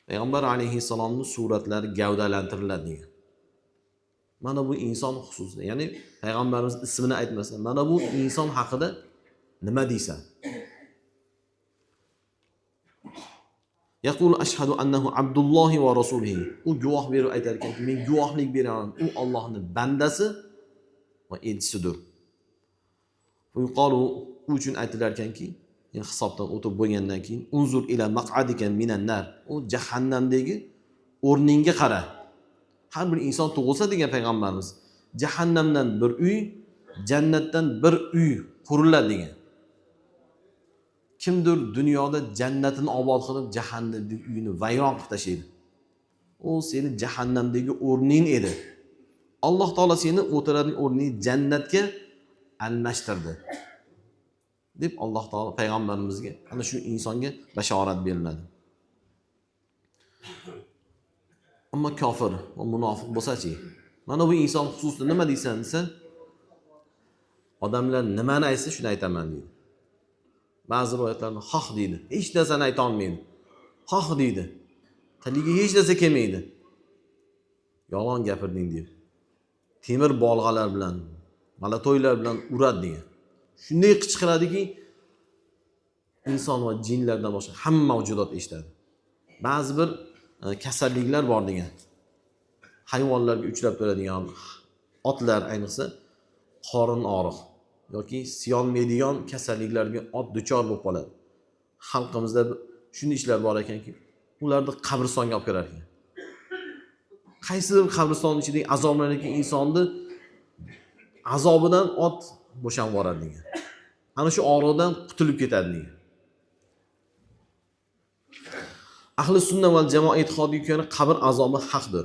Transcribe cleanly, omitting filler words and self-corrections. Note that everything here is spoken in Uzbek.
Payg'ambar alayhissalomning suratlari gavdalantiriladi degan. Mana bu inson xususi. Ya'ni payg'ambarimiz ismini aytmasa, mana bu inson haqida nima deysan? Yaqulu ashhadu annahu abdullohi va rasulihi. U guvoh berib aytar ekanki, men guvohlik beraman, u Allohning bandasi va elchisidir. Bu yuqoru uchun aytilar ekanki, hisobdan o'tib bo'lgandan keyin unzur ila maq'adika minan nar. U jahannamdagi o'rningga qara. Har bir inson tug'ilsa degan payg'ambarimiz, jahannamdan bir uy, jannatdan bir uy quriladi degan. Kimdir dunyoda jannatini obod qilib, jahannamdagi uyini vayron qilib tashlaydi. U seni jahannamdagi o'rning edi. Alloh taolo seni o'tiradigan o'rningni jannatga almashtirdi. Deb Alloh taolo payg'ambarimizga ana shu insonga bashorat beriladi. Ammo kofir va munofiq bo'lsa-chi, mana bu inson xususida nima deysan desa, odamlar nimani aytsa shuni aytaman deydi. Ba'zi rivoyatlarda xoh deydi, hech narsani ayta olmaydi. Xoh deydi, tiliga hech narsa kelmaydi. Yolg'on gapirding deydi. Temir bolg'alar bilan, malatoylar bilan uradi degan. Shunday qichqiradiki, inson va jinlardan boshqa hamma mavjudot eshitadi. Ba'zi bir kasalliklar bor degan. Hayvonlarga uchrab turadigan otlar ayniqsa qorin og'riq yoki siyolmaydigan kasalliklarga ot duchor bo'lib qoladi. Xalqimizda shunday ishlar bor ekanki, ularni qabristonga olib kirar ekan. Qaysidir qabriston ichidagi azoblanayotgan insonni azobidan ot bo'shanib boradi degan. Ana shu og'riqdan qutulib ketadi degan. Ahli sunna va jamoat e'tiqodiga ko'ra qabr azobi haqdir.